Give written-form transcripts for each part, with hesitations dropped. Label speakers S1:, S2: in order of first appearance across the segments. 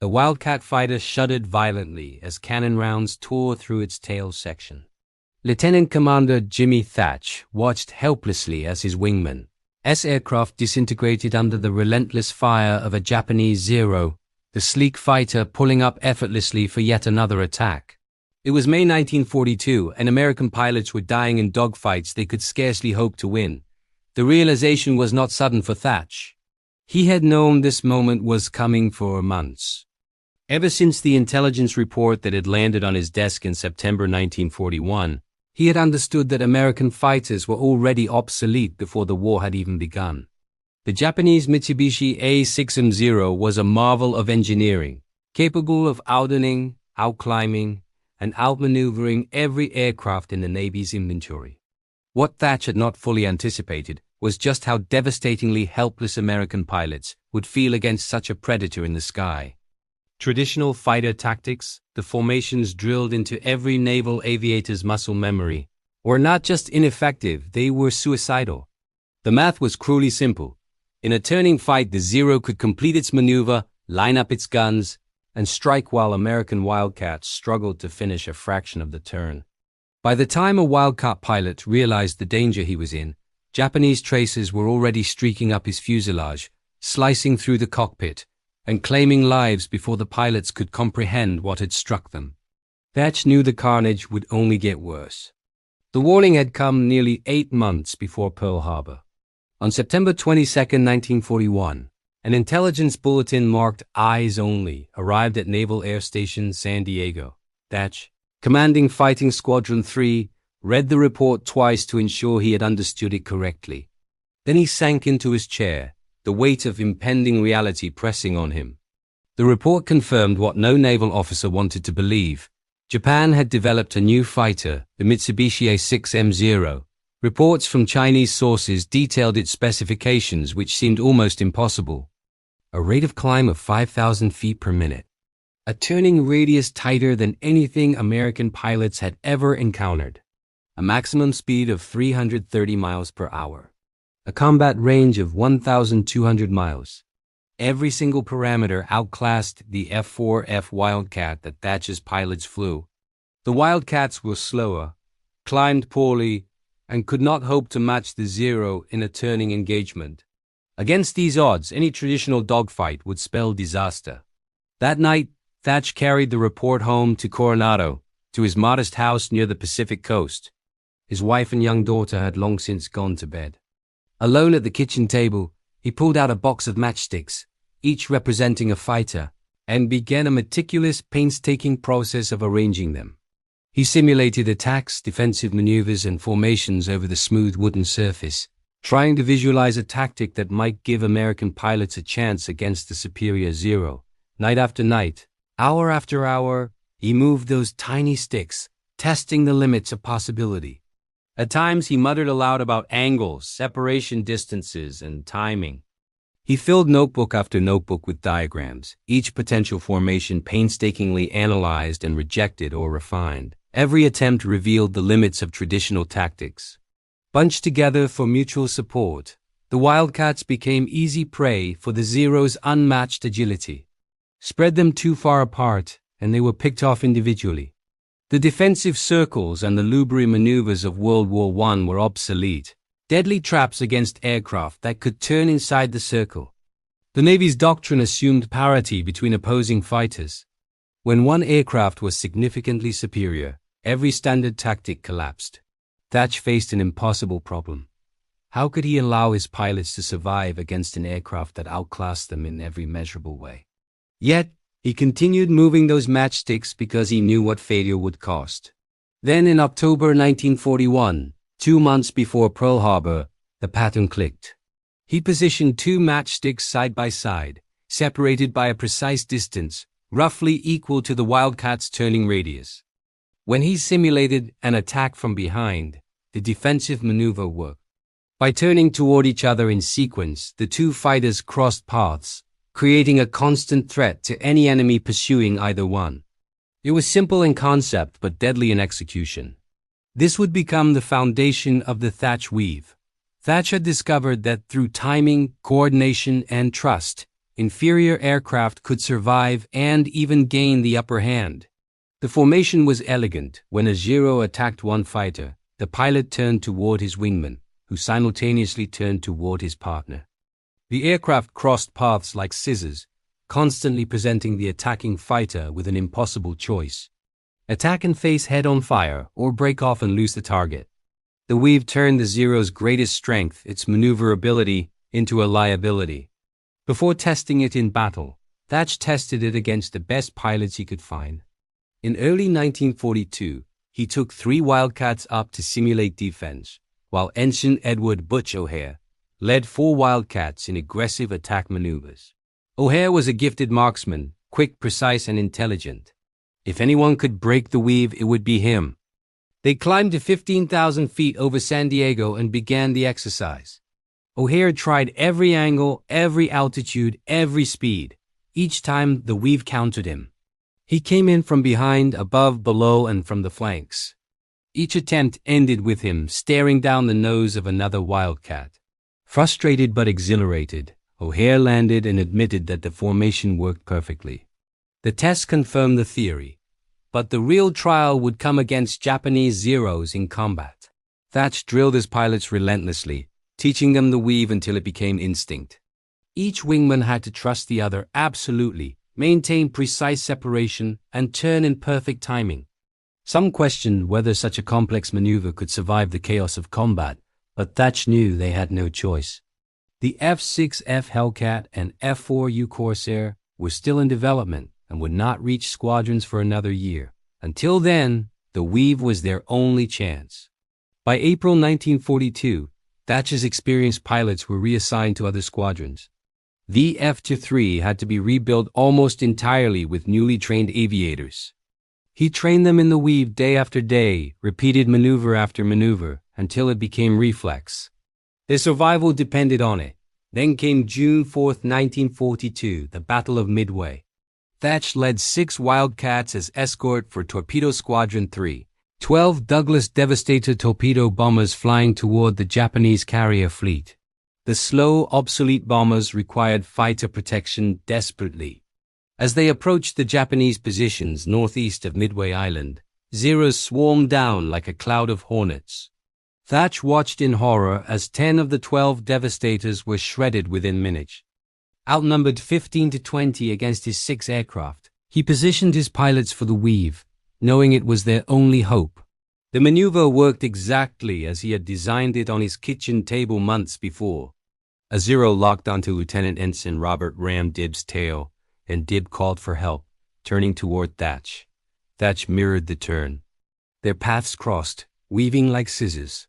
S1: The Wildcat fighter shuddered violently as cannon rounds tore through its tail section. Lieutenant Commander Jimmy Thatch watched helplessly as his wingman's aircraft disintegrated under the relentless fire of a Japanese Zero, the sleek fighter pulling up effortlessly for yet another attack. It was May 1942, and American pilots were dying in dogfights they could scarcely hope to win. The realization was not sudden for Thatch. He had known this moment was coming for months. Ever since the intelligence report that had landed on his desk in September 1941, he had understood that American fighters were already obsolete before the war had even begun. The Japanese Mitsubishi A6M0 was a marvel of engineering, capable of outrunning, outclimbing, and outmaneuvering every aircraft in the Navy's inventory. What Thatch had not fully anticipated was just how devastatingly helpless American pilots would feel against such a predator in the sky. Traditional fighter tactics, the formations drilled into every naval aviator's muscle memory, were not just ineffective, they were suicidal. The math was cruelly simple. In a turning fight, the Zero could complete its maneuver, line up its guns, and strike while American Wildcats struggled to finish a fraction of the turn. By the time a Wildcat pilot realized the danger he was in, Japanese tracers were already streaking up his fuselage, slicing through the cockpit, and claiming lives before the pilots could comprehend what had struck them. Thatch knew the carnage would only get worse. The warning had come nearly 8 months before Pearl Harbor. On September 22, 1941, an intelligence bulletin marked Eyes Only arrived at Naval Air Station San Diego. Thatch, commanding Fighting Squadron 3, read the report twice to ensure he had understood it correctly. Then he sank into his chair, the weight of impending reality pressing on him. The report confirmed what no naval officer wanted to believe. Japan had developed a new fighter, the Mitsubishi A6M0. Reports from Chinese sources detailed its specifications, which seemed almost impossible. A rate of climb of 5,000 feet per minute. A turning radius tighter than anything American pilots had ever encountered. A maximum speed of 330 miles per hour. A combat range of 1,200 miles. Every single parameter outclassed the F-4F Wildcat that Thatch's pilots flew. The Wildcats were slower, climbed poorly, and could not hope to match the Zero in a turning engagement. Against these odds, any traditional dogfight would spell disaster. That night, Thatch carried the report home to Coronado, to his modest house near the Pacific coast. His wife and young daughter had long since gone to bed. Alone at the kitchen table, he pulled out a box of matchsticks, each representing a fighter, and began a meticulous, painstaking process of arranging them. He simulated attacks, defensive maneuvers, and formations over the smooth wooden surface, trying to visualize a tactic that might give American pilots a chance against the superior Zero. Night after night, hour after hour, he moved those tiny sticks, testing the limits of possibility. At times, he muttered aloud about angles, separation distances, and timing. He filled notebook after notebook with diagrams, each potential formation painstakingly analyzed and rejected or refined. Every attempt revealed the limits of traditional tactics. Bunched together for mutual support, the Wildcats became easy prey for the Zero's unmatched agility. Spread them too far apart, and they were picked off individually. The defensive circles and the lubri maneuvers of World War I were obsolete, deadly traps against aircraft that could turn inside the circle. The Navy's doctrine assumed parity between opposing fighters. When one aircraft was significantly superior, every standard tactic collapsed. Thatch faced an impossible problem. How could he allow his pilots to survive against an aircraft that outclassed them in every measurable way? Yet, he continued moving those matchsticks because he knew what failure would cost. Then in October 1941, 2 months before Pearl Harbor, the pattern clicked. He positioned 2 matchsticks side by side, separated by a precise distance, roughly equal to the Wildcat's turning radius. When he simulated an attack from behind, the defensive maneuver worked. By turning toward each other in sequence, the 2 fighters crossed paths, creating a constant threat to any enemy pursuing either one. It was simple in concept but deadly in execution. This would become the foundation of the Thatch Weave. Thatch had discovered that through timing, coordination, and trust, inferior aircraft could survive and even gain the upper hand. The formation was elegant. When a Zero attacked one fighter, the pilot turned toward his wingman, who simultaneously turned toward his partner. The aircraft crossed paths like scissors, constantly presenting the attacking fighter with an impossible choice. Attack and face head-on fire, or break off and lose the target. The Weave turned the Zero's greatest strength, its maneuverability, into a liability. Before testing it in battle, Thatch tested it against the best pilots he could find. In early 1942, he took 3 Wildcats up to simulate defense, while Ensign Edward "Butch" O'Hare led 4 Wildcats in aggressive attack maneuvers. O'Hare was a gifted marksman, quick, precise, and intelligent. If anyone could break the Weave, it would be him. They climbed to 15,000 feet over San Diego and began the exercise. O'Hare tried every angle, every altitude, every speed. Each time, the Weave countered him. He came in from behind, above, below, and from the flanks. Each attempt ended with him staring down the nose of another Wildcat. Frustrated but exhilarated, O'Hare landed and admitted that the formation worked perfectly. The test confirmed the theory, but the real trial would come against Japanese Zeros in combat. Thatch drilled his pilots relentlessly, teaching them the Weave until it became instinct. Each wingman had to trust the other absolutely, maintain precise separation, and turn in perfect timing. Some questioned whether such a complex maneuver could survive the chaos of combat, but Thatch knew they had no choice. The F-6F Hellcat and F-4U Corsair were still in development and would not reach squadrons for another year. Until then, the Weave was their only chance. By April 1942, Thatch's experienced pilots were reassigned to other squadrons. The F-3 had to be rebuilt almost entirely with newly trained aviators. He trained them in the Weave day after day, repeated maneuver after maneuver, until it became reflex. Their survival depended on it. Then came June 4, 1942, the Battle of Midway. Thatch led 6 Wildcats as escort for Torpedo Squadron 3, 12 Douglas Devastator torpedo bombers flying toward the Japanese carrier fleet. The slow, obsolete bombers required fighter protection desperately. As they approached the Japanese positions northeast of Midway Island, Zeros swarmed down like a cloud of hornets. Thatch watched in horror as 10 of the 12 Devastators were shredded within minutes. Outnumbered 15 to 20 against his 6 aircraft, he positioned his pilots for the Weave, knowing it was their only hope. The maneuver worked exactly as he had designed it on his kitchen table months before. A Zero locked onto Lieutenant Ensign Robert Ram Dibb's tail, and Dibb called for help, turning toward Thatch. Thatch mirrored the turn. Their paths crossed, weaving like scissors.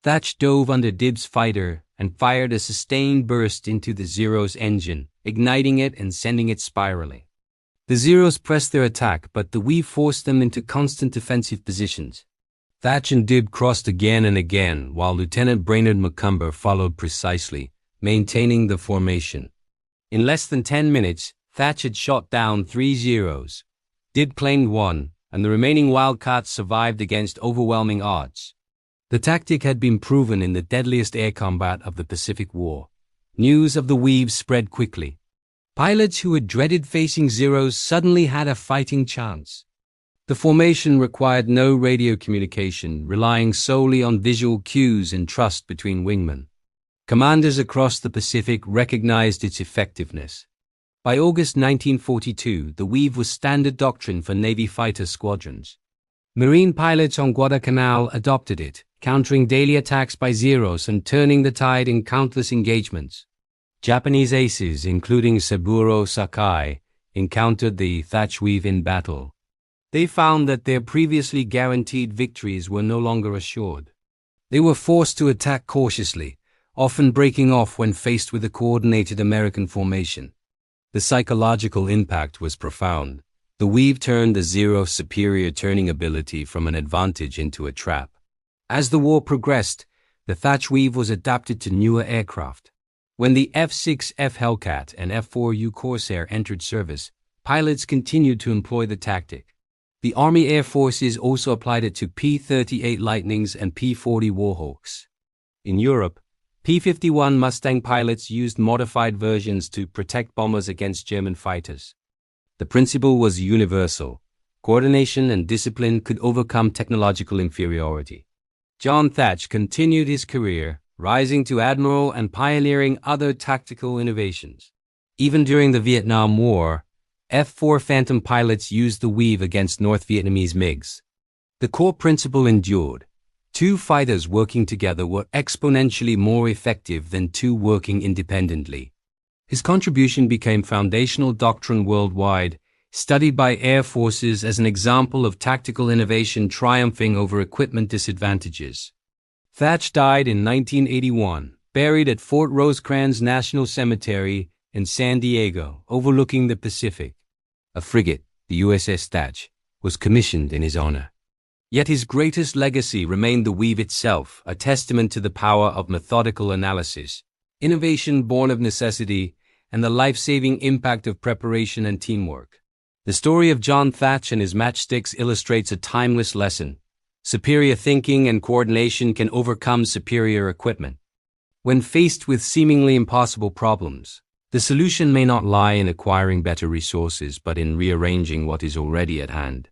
S1: Thatch dove under Dibb's fighter and fired a sustained burst into the Zero's engine, igniting it and sending it spiraling. The Zeros pressed their attack, but the Weave forced them into constant defensive positions. Thatch and Dibb crossed again and again, while Lieutenant Brainerd Macomber followed precisely, maintaining the formation. In less than 10 minutes, Thatch had shot down 3 Zeros. Dibb claimed 1, and the remaining Wildcats survived against overwhelming odds. The tactic had been proven in the deadliest air combat of the Pacific War. News of the Weave spread quickly. Pilots who had dreaded facing Zeros suddenly had a fighting chance. The formation required no radio communication, relying solely on visual cues and trust between wingmen. Commanders across the Pacific recognized its effectiveness. By August 1942, the Weave was standard doctrine for Navy fighter squadrons. Marine pilots on Guadalcanal adopted it, countering daily attacks by Zeros and turning the tide in countless engagements. Japanese aces, including Saburo Sakai, encountered the Thatch Weave in battle. They found that their previously guaranteed victories were no longer assured. They were forced to attack cautiously, often breaking off when faced with a coordinated American formation. The psychological impact was profound. The Weave turned the Zero's superior turning ability from an advantage into a trap. As the war progressed, the Thatch Weave was adapted to newer aircraft. When the F-6F Hellcat and F-4U Corsair entered service, pilots continued to employ the tactic. The Army Air Forces also applied it to P-38 Lightnings and P-40 Warhawks. In Europe, P-51 Mustang pilots used modified versions to protect bombers against German fighters. The principle was universal. Coordination and discipline could overcome technological inferiority. John Thatch continued his career, rising to admiral and pioneering other tactical innovations. Even during the Vietnam War, F-4 Phantom pilots used the weave against North Vietnamese MiGs. The core principle endured. Two fighters working together were exponentially more effective than two working independently. His contribution became foundational doctrine worldwide, studied by air forces as an example of tactical innovation triumphing over equipment disadvantages. Thatch died in 1981, buried at Fort Rosecrans National Cemetery in San Diego, overlooking the Pacific. A frigate, the USS Thatch, was commissioned in his honor. Yet his greatest legacy remained the weave itself, a testament to the power of methodical analysis, innovation born of necessity, and the life-saving impact of preparation and teamwork. The story of John Thatch and his matchsticks illustrates a timeless lesson. Superior thinking and coordination can overcome superior equipment. When faced with seemingly impossible problems, the solution may not lie in acquiring better resources but in rearranging what is already at hand.